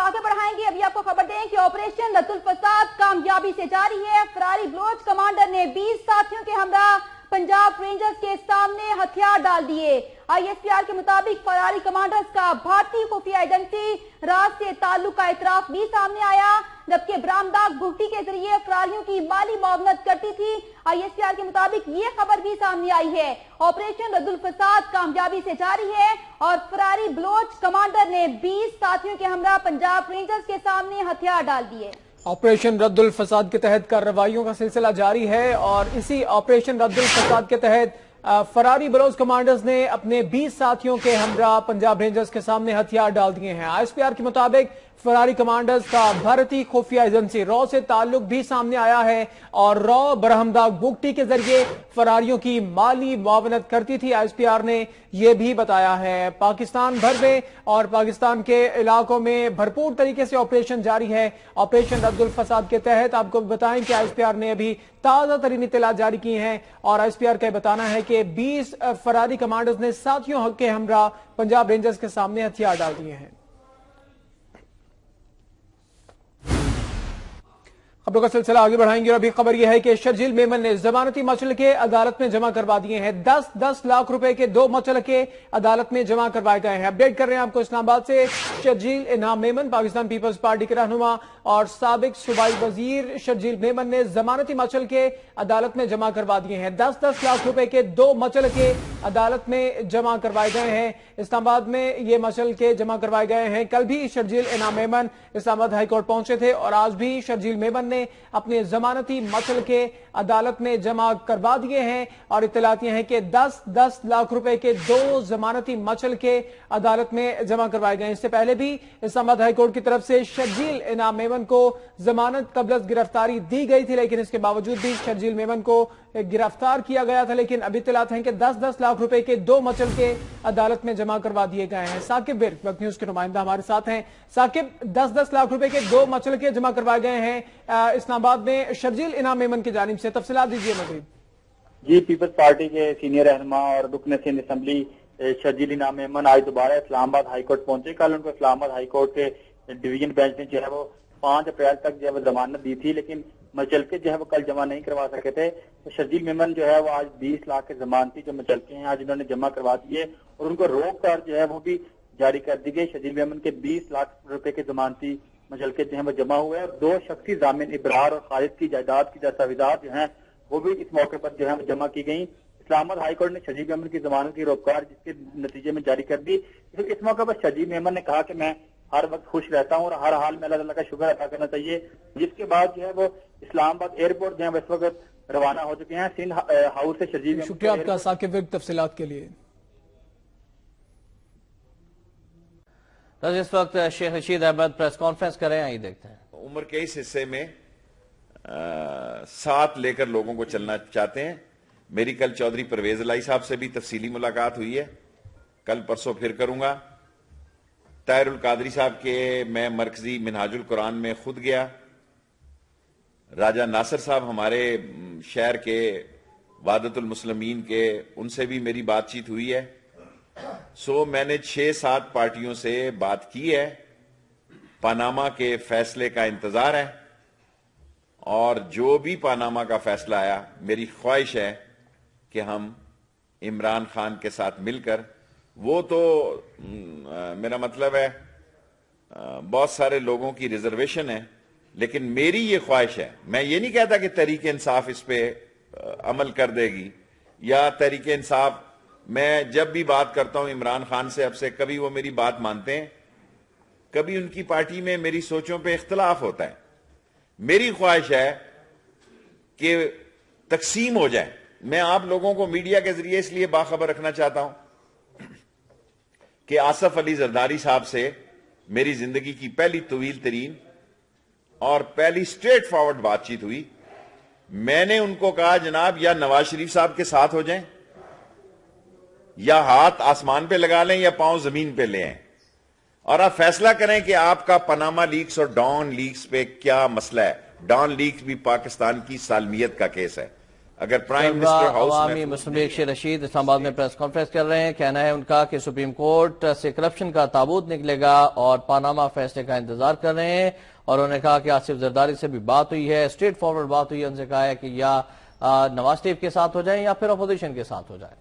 आगे बढ़ाएंगे। अभी आपको खबर दें कि ऑपरेशन रद्दुल फसाद कामयाबी से जारी है। फरारी बलोच कमांडर ने 20 साथियों के हमरा पंजाब रेंजर्स के सामने हथियार डाल दिए। ISPR के मुताबिक फरारी कमांडर्स का भारतीय खुफिया एजेंसी राज से ताल्लुक का इतराफ भी सामने आया, जबकि बरामदा भुगती के जरिए फरारियों की माली मुआवनत करती थी। ISPR के मुताबिक ये खबर भी सामने आई है। ऑपरेशन रद्दुल फसाद कामयाबी से जारी है और फरारी बलोच कमांडर ने 20 साथियों के हमरा पंजाब रेंजर्स के सामने हथियार डाल दिए। ऑपरेशन रद्दुल फसाद के तहत कार्रवाइयों का सिलसिला जारी है और इसी ऑपरेशन रद्दुल फसाद के तहत फरारी बलोच कमांडर्स ने अपने 20 साथियों के हमरा पंजाब रेंजर्स के सामने हथियार डाल दिए हैं। ISPR के मुताबिक फरारी कमांडर्स का भारतीय खुफिया एजेंसी रॉ से ताल्लुक भी सामने आया है और रॉ बरहमदा बुगटी के जरिए फरारियों की माली मुआवनत करती थी। ISPR ने यह भी बताया है। पाकिस्तान भर में और पाकिस्तान के इलाकों में भरपूर तरीके से ऑपरेशन जारी है। ऑपरेशन रद्दुल फसाद के तहत आपको बताएं कि ISPR ने अभी ताजा तरीन इत्तला जारी की हैं और ISPR का बताना है कि 20 फरारी कमांडर्स ने साथियों के हमरा पंजाब रेंजर्स के सामने हथियार डाल दिए हैं। खबरों का सिलसिला आगे बढ़ाएंगे और अभी खबर यह है कि शर्जील मेमन ने जमानती मचलके अदालत में जमा करवा दिए हैं। 10-10 लाख रुपए के 2 मचलके अदालत में जमा करवाए गए हैं। अपडेट कर रहे हैं आपको इस्लामाबाद से। शर्जील इनाम मेमन पाकिस्तान पीपल्स पार्टी के रहनुमा और साबिक सूबाई वजीर शर्जील मेमन ने जमानती मचलके अदालत में जमा करवा दिए हैं। 10-10 लाख रुपए के 2 मचलके अदालत में जमा करवाए गए हैं। इस्लामाबाद में ये मचलके जमा करवाए गए हैं। कल भी शर्जील इनाम मेमन इस्लामाबाद हाईकोर्ट पहुंचे थे और आज भी शर्जील मेमन ने अपने जमानती मचलके अदालत में जमा करवा दिए हैं और इत्तलात ये हैं कि 10-10 लाख रुपए के 2 जमानती मचलके अदालत में जमा करवाए गए। इससे पहले भी इस्लामाबाद हाईकोर्ट की तरफ से शर्जील इनाम मेमन को जमानत कबल गिरफ्तारी दी गई थी, लेकिन इसके बावजूद भी शर्जील मेमन को गिरफ्तार किया गया था। लेकिन अभी इत्तलात हैं कि 10-10 लाख रुपए के 2 मचलके अदालत में जमा करवा दिए गए हैं। साकिब विर्क वक्त न्यूज के नुमाइंदा हमारे साथ हैं। साकिब, 10-10 लाख रुपए के 2 मचलके जमा करवाए गए हैं इस्लामाबाद में शर्जील इनाम मेमन की जानिब से, तफसीलात दीजिए मजीद। जी, पीपल्स पार्टी के सीनियर रहनुमा और रुकन सिंध असेंबली शर्जील इनाम मेमन आज दोबारा इस्लामाबाद हाईकोर्ट पहुंचे। कल उनको इस्लामाबाद हाईकोर्ट के डिवीजन बेंच ने जो है वो 5 अप्रैल तक जो है वो जमानत दी थी, लेकिन मचलके जो है वो कल जमा नहीं करवा सके थे। तो शर्जील मेमन जो है वो आज 20 लाख के जमानती जो मचलके हैं आज उन्होंने जमा करवा दिए और उनको रोक कर जो है वो भी जारी कर दी गई। शर्जील मेमन के 20 लाख रुपए के जमानती मचलके जो है वो जमा हुए और 2 शख्सी जामिन इब्रार और खालिद की जायदाद की दस्तावेजात जो है वो भी इस मौके पर जो है जमा की गई। इस्लामाबाद हाईकोर्ट ने शर्जील मेमन की जमानत की रोककार जिसके नतीजे में जारी कर दी। तो इस मौके पर शर्जील मेमन ने कहा कि मैं हर वक्त खुश रहता हूँ और हर हाल में अल्लाह ताला का शुक्र अदा करना चाहिए। जिसके बाद जो है वो इस्लामाबाद एयरपोर्ट जो है इस वक्त रवाना हो चुके हैं। सिंध हाउस से शर्जील, शुक्रिया आपका साकिब विर्क तफसीलात के लिए। तो इस वक्त शेख रशीद अहमद प्रेस कॉन्फ्रेंस कर रहे हैं, आइए देखते हैं। उम्र के इस हिस्से में साथ लेकर लोगों को चलना चाहते हैं। मेरी कल चौधरी परवेज लाई साहब से भी तफसीली मुलाकात हुई है, कल परसों फिर करूंगा। ताहिरुल कादरी साहब के मैं मरकजी मिनहाजुल कुरान में खुद गया। राजा नासिर साहब हमारे शहर के वादतुल मुस्लिमीन के, उनसे भी मेरी बातचीत हुई है। सो मैंने 6-7 पार्टियों से बात की है। पनामा के फैसले का इंतजार है और जो भी पनामा का फैसला आया, मेरी ख्वाहिश है कि हम इमरान खान के साथ मिलकर, वो तो मेरा मतलब है बहुत सारे लोगों की रिजर्वेशन है, लेकिन मेरी ये ख्वाहिश है। मैं ये नहीं कहता कि तहरीक इंसाफ इस पे अमल कर देगी या तहरीक इंसाफ, मैं जब भी बात करता हूं इमरान खान से, अब से कभी वो मेरी बात मानते हैं, कभी उनकी पार्टी में मेरी सोचों पे इख्तलाफ होता है। मेरी ख्वाहिश है कि तकसीम हो जाए। मैं आप लोगों को मीडिया के जरिए इसलिए बाखबर रखना चाहता हूं कि आसफ अली जरदारी साहब से मेरी जिंदगी की पहली तवील तरीन और पहली स्ट्रेट फॉरवर्ड बातचीत हुई। मैंने उनको कहा, जनाब या नवाज शरीफ साहब के साथ हो जाएं, या हाथ आसमान पे लगा लें या पांव जमीन पे ले आएं और आप फैसला करें कि आपका पनामा लीक्स और डॉन लीक्स पे क्या मसला है। डॉन लीक्स भी पाकिस्तान की सालमियत का केस है। अगर प्राइम मिनिस्टर हाउस अवामी मुस्लिम लीग शेख रशीद इस्लामाबाद में प्रेस कॉन्फ्रेंस कर रहे हैं। कहना है उनका कि सुप्रीम कोर्ट से करप्शन का ताबूत निकलेगा और पानामा फैसले का इंतजार कर रहे हैं। और उन्होंने कहा कि आसिफ जरदारी से भी बात हुई है, स्ट्रेट फॉरवर्ड बात हुई है। उनसे कहा है कि या नवाज शरीफ के साथ हो जाए या फिर अपोजिशन के साथ हो जाए।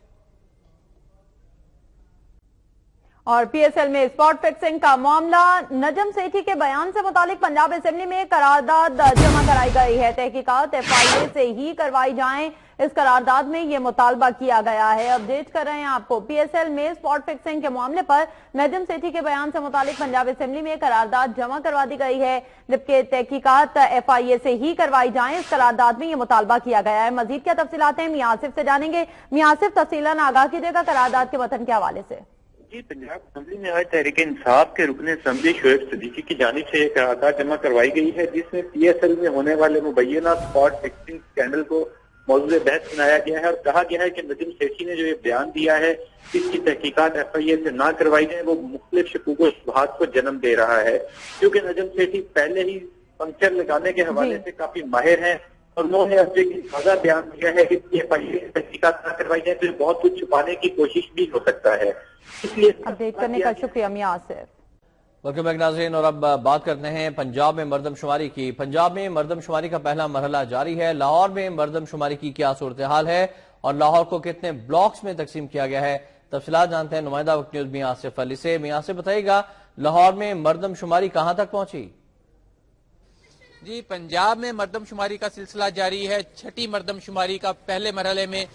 और पीएसएल में स्पॉट फिक्सिंग का मामला, नजम सेठी के बयान से मुतालिक पंजाब असेंबली में करारदाद जमा कराई गई है। तहकीकात एफआईए से ही करवाई जाएं, इस करारदाद में ये मुतालबा किया गया है। अपडेट कर रहे हैं आपको, पीएसएल में स्पॉट फिक्सिंग के मामले पर नजम सेठी के बयान से मुतालिक पंजाब असेंबली में करारदाद जमा करवा दी गई है, जबकि तहकीकात एफआईए से ही करवाई जाएं, इस करारदाद में ये मुतालबा किया गया है। मजीद क्या तफसीलात हैं मियां आसिफ से जानेंगे। मियां आसिफ, तफसीलन आगाह कीजिएगा करारदाद के मतन के हवाले से। जी, पंजाब असेंबली में आज तहरीक इंसाफ के रुकन असेंबली शोएब सिद्दीकी की जानिब से एक करारदाद जमा करवाई गई है, जिसमें पीएसएल में होने वाले मुबैना स्पॉट फिक्सिंग स्कैंडल को मौजूद बहस बनाया गया है और कहा गया है कि नजम सेठी ने जो ये बयान दिया है इसकी तहकीकात एफआईए से ना करवाई जाए, वो मुख्तलिफ शकूक व शुबहात को जन्म दे रहा है। क्योंकि नजम सेठी पहले ही पंक्चर लगाने के हवाले से काफी माहिर हैं और उन्होंने अपने ताज़ा बयान दिया है कि एफआईए से तहकीकात ना करवाई जाए तो बहुत कुछ छुपाने की कोशिश भी हो सकता है। इसलिए अपडेट करने का शुक्रिया मियां आसिफ। वेलकम बैक नाज़रीन, और अब बात करते हैं पंजाब में मरदमशुमारी की। पंजाब में मरदमशुमारी का पहला मरहला जारी है। लाहौर में मरदमशुमारी की क्या सूरत हाल है और लाहौर को कितने ब्लॉक्स में तकसीम किया गया है, तफसीलात जानते हैं नुमाइंदा वक्त न्यूज मियां आसिफ अली से। मियां आसिफ, बताइएगा लाहौर में मरदमशुमारी कहां तक पहुंची? जी, पंजाब में मरदमशुमारी का सिलसिला जारी है। छठी मरदमशुमारी का पहले मरहले में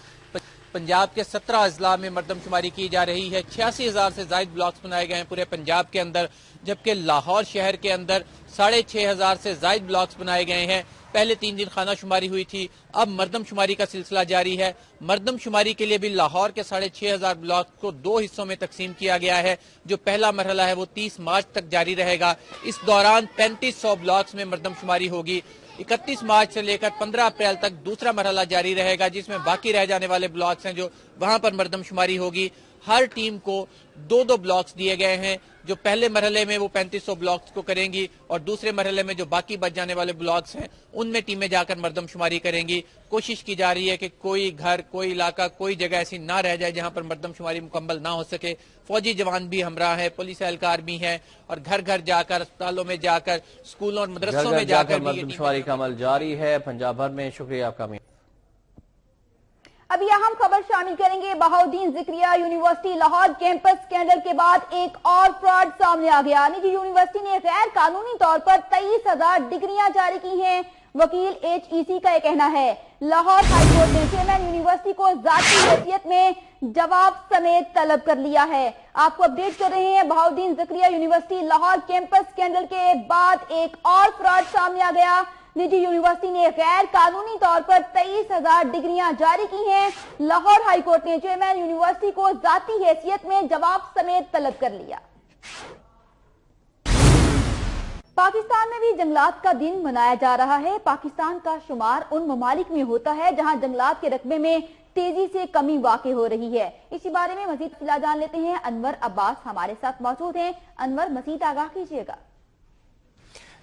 पंजाब के 17 अजला में मरदमशुमारी की जा रही है। 86,000 से ज्यादा ब्लॉक्स बनाए गए हैं पूरे पंजाब के अंदर, जबकि लाहौर शहर के अंदर 6,500 से ज्यादा ब्लॉक्स बनाए गए हैं। पहले 3 दिन खाना शुमारी हुई थी, अब मरदमशुमारी का सिलसिला जारी है। मरदमशुमारी के लिए भी लाहौर के 6,500 ब्लॉक को 2 हिस्सों में तकसीम किया गया है। जो पहला मरहला है वो 30 मार्च तक जारी रहेगा। इस दौरान 3500 ब्लॉक्स में मरदमशुमारी होगी। 31 मार्च से लेकर 15 अप्रैल तक दूसरा मरहला जारी रहेगा, जिसमें बाकी रह जाने वाले ब्लॉक्स हैं जो वहां पर मरदमशुमारी होगी। हर टीम को 2-2 ब्लॉक्स दिए गए हैं। जो पहले मरहले में वो 3500 ब्लॉक्स को करेंगी और दूसरे मरहले में जो बाकी बच जाने वाले ब्लॉक्स हैं उनमें टीमें जाकर मरदमशुमारी करेंगी। कोशिश की जा रही है कि कोई घर, कोई इलाका, कोई जगह ऐसी ना रह जाए जहां पर मरदमशुमारी मुकम्मल ना हो सके। फौजी जवान भी हमरा है, पुलिस एहलकार भी हैं और घर घर जाकर, अस्पतालों में जाकर, स्कूलों और मदरसों में जाकर मरदमशुमारी का अमल जारी है पंजाब भर में। शुक्रिया आपका। अभी अहम खबर शामिल करेंगे। Bahauddin Zakariya university Lahore campus scandal के बाद एक और फ्रॉड सामने आ गया। निजी यूनिवर्सिटी ने गैर कानूनी तौर पर 23,000 डिग्रियां जारी की हैं। वकील HEC का यह कहना है। लाहौर हाईकोर्ट ने चेयरमैन यूनिवर्सिटी को जाती हैसियत में जवाब समेत तलब कर लिया है। आपको अपडेट कर रहे हैं, Bahauddin Zakariya university Lahore campus scandal के बाद एक और फ्रॉड सामने आ गया। निजी यूनिवर्सिटी ने गैर कानूनी तौर पर 23,000 डिग्रियां जारी की हैं। लाहौर हाईकोर्ट ने चेयरमैन यूनिवर्सिटी को जाती हैसियत में जवाब समेत तलब कर लिया। पाकिस्तान में भी जंगलात का दिन मनाया जा रहा है। पाकिस्तान का शुमार उन ममालिक में होता है जहां जंगलात के रकबे में तेजी से कमी वाक़ हो रही है। इसी बारे में मजीद तफसीलात जान लेते हैं। अनवर अब्बास हमारे साथ मौजूद हैं। अनवर, मजीद आगाह कीजिएगा।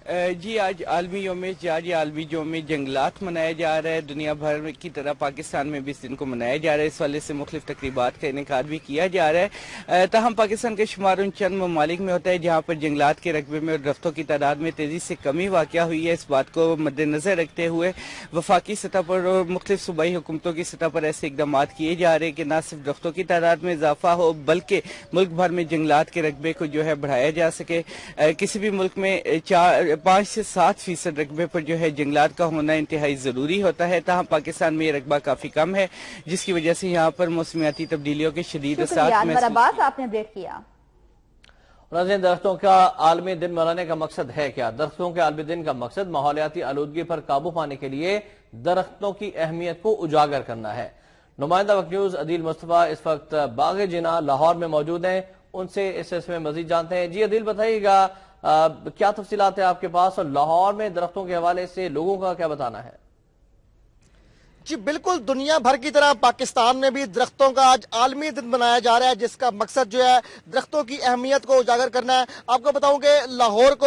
जी, आज आलमी यौम जंगलात मनाया जा रहा है। दुनिया भर की तरह पाकिस्तान में भी इस दिन को मनाया जा रहा है। इस वाले से मुख्तलिफ तकरीबात का इनेकाद भी किया जा रहा है। ताहम पाकिस्तान के शुमार उन चंद ममालिक में होता है जहाँ पर जंगलात के रकबे में और दरख्तों की तादाद में तेजी से कमी वाक़या हुई है। इस बात को मद्देनजर रखते हुए वफाकी सतह पर और मुख्तलिफ सूबाई हुकूमतों की सतह पर ऐसे इकदाम किए जा रहे हैं कि न सिर्फ दरख्तों की तादाद में इजाफा हो बल्कि मुल्क भर में जंगलात के रकबे को जो है बढ़ाया जा सके। किसी भी मुल्क में 5 से 7% रकबे पर जो है जंगलात का होना इंतहाई जरूरी होता है। ताहम पाकिस्तान में ये रकबा काफी कम है, जिसकी वजह से यहाँ पर मौसमियाती तब्दीलियों के शदीद असर आपने अपडेट किया। दरख्तों का आलमी दिन मनाने का मकसद है क्या? दरख्तों के आलमी दिन का मकसद माहौलियाती आलूदगी पर काबू पाने के लिए दरख्तों की अहमियत को उजागर करना है। नुमाइंदा वक्त न्यूज अदील मुस्तफा इस वक्त बाग जिना लाहौर में मौजूद हैं, उनसे इस सिलसिले में मजीद जानते हैं। जी अदील, बताइएगा क्या तफसीलात है आपके पास और लाहौर में दरख्तों के हवाले से लोगों का क्या बताना है? جی بالکل، دنیا بھر کی طرح پاکستان میں بھی درختوں کا آج عالمی دن منایا جا رہا ہے، جس کا مقصد جو ہے درختوں کی اہمیت کو اجاگر کرنا ہے۔ آپ کو بتاؤں کہ لاہور کو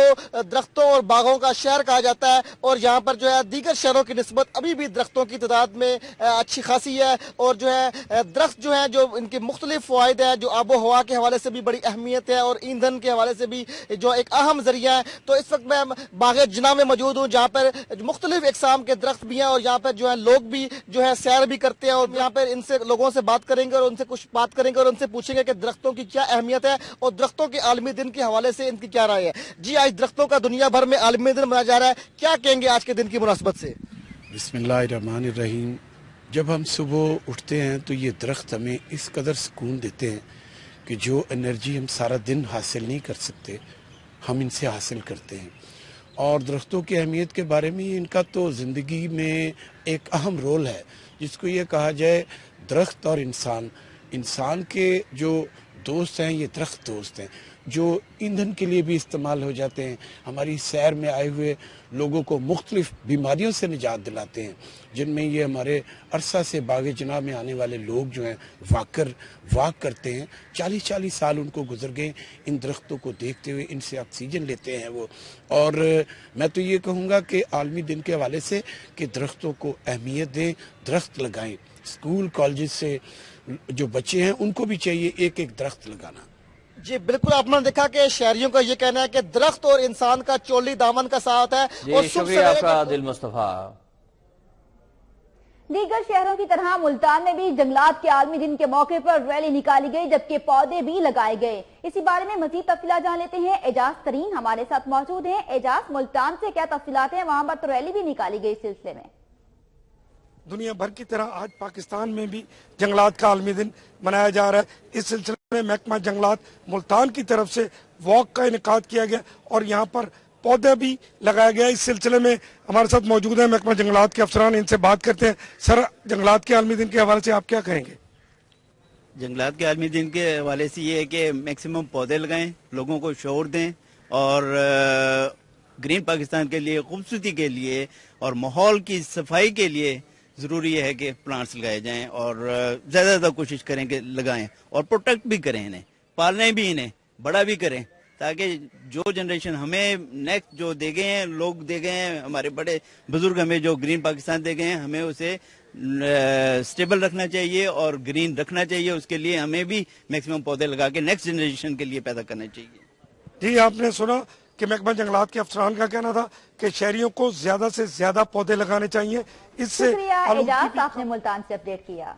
درختوں اور باغوں کا شہر کہا جاتا ہے، اور یہاں پر جو ہے دیگر شہروں کی نسبت ابھی بھی درختوں کی تعداد میں اچھی خاصی ہے، اور جو ہے درخت جو ہیں جو ان کے مختلف فوائد ہیں، جو آب و ہوا کے حوالے سے بھی بڑی اہمیت ہے اور ایندھن کے حوالے سے بھی جو ایک اہم ذریعہ ہے۔ تو اس وقت میں باغ جناح میں موجود ہوں، جہاں پر مختلف اقسام کے درخت بھی ہیں، اور یہاں پر جو ہے لوگ بھی جو ہے سیر بھی کرتے ہیں، اور یہاں پر ان سے لوگوں سے بات کریں گے اور ان سے کچھ بات کریں گے اور ان سے پوچھیں گے کہ درختوں کی کیا اہمیت ہے اور درختوں کے عالمی دن کے حوالے سے ان کی کیا رائے ہے۔ جی آج درختوں کا دنیا بھر میں عالمی دن منایا جا رہا ہے، کیا کہیں گے آج کے دن کی مناسبت سے؟ بسم اللہ الرحمن الرحیم۔ جب ہم صبح اٹھتے ہیں تو یہ درخت ہمیں اس قدر سکون دیتے ہیں کہ جو انرجی ہم سارا دن حاصل نہیں کر سکتے ہم ان سے حاصل کرتے ہیں، اور درختوں کی اہمیت کے بارے میں ان کا تو زندگی میں ایک اہم رول ہے، جس کو یہ کہا جائے درخت اور انسان کے جو دوست ہیں یہ درخت دوست ہیں، جو ایندھن کے لیے بھی استعمال ہو جاتے ہیں، ہماری سیر میں آئے ہوئے لوگوں کو مختلف بیماریوں سے نجات دلاتے ہیں، جن میں یہ ہمارے عرصہ سے باغ جناح میں آنے والے لوگ جو ہیں واک کرتے ہیں، 40 سال ان کو گزر گئے ان درختوں کو دیکھتے ہوئے، ان سے آکسیجن لیتے ہیں وہ۔ اور میں تو یہ کہوں گا کہ عالمی دن کے حوالے سے کہ درختوں کو اہمیت دیں، درخت لگائیں، اسکول کالجز سے جو بچے ہیں ان کو بھی چاہیے ایک درخت لگانا۔ جی بالکل، آپ نے دیکھا کہ شہریوں کا یہ کہنا ہے کہ درخت اور انسان کا چولی دامن کا ساتھ ہے۔ جی شکریہ آپ کا دل مصطفیٰ۔ دیگر شہروں کی طرح ملتان میں بھی جنگلات کے عالمی دن کے موقع پر ریلی نکالی گئی، جبکہ پودے بھی لگائے گئے۔ اسی بارے میں مزید تفصیلات جان لیتے ہیں، اعجاز ترین ہمارے ساتھ موجود ہیں۔ اعجاز، ملتان سے کیا تفصیلات ہیں؟ وہاں پر تو ریلی بھی نکالی گئی اس سلسلے میں۔ دنیا بھر کی طرح آج پاکستان میں بھی جنگلات کا عالمی دن منایا جا رہا ہے۔ اس سلسلے میں محکمہ جنگلات ملتان کی طرف سے واک کا انعقاد کیا گیا اور یہاں پر پودے بھی لگایا گیا۔ اس سلسلے میں ہمارے ساتھ موجود ہیں محکمہ جنگلات کے افسران، ان سے بات کرتے ہیں۔ سر، جنگلات کے عالمی دن کے حوالے سے آپ کیا کہیں گے؟ جنگلات کے عالمی دن کے حوالے سے یہ ہے کہ میکسیمم پودے لگائیں، لوگوں کو شعور دیں، اور گرین پاکستان کے لیے، خوبصورتی کے لیے اور ماحول کی صفائی کے لیے ضروری ہے کہ پلانٹس لگائے جائیں، اور زیادہ سے زیادہ کوشش کریں کہ لگائیں اور پروٹیکٹ بھی کریں، انہیں پالنے بھی، انہیں بڑا بھی کریں، تاکہ جو جنریشن ہمیں نیکسٹ جو دے گئے ہیں، لوگ دے گئے ہیں، ہمارے بڑے بزرگ ہمیں جو گرین پاکستان دے گئے ہیں، ہمیں اسے سٹیبل رکھنا چاہیے اور گرین رکھنا چاہیے۔ اس کے لیے ہمیں بھی میکسیمم پودے لگا کے نیکسٹ جنریشن کے لیے پیدا کرنا چاہیے۔ جی آپ نے سنا کہ محکمہ جنگلات کے افسران کا کہنا تھا کہ شہریوں کو زیادہ سے زیادہ پودے لگانے چاہیے۔ اس سے شکریہ اعجاز، آپ نے ملتان سے اپڈیٹ کیا۔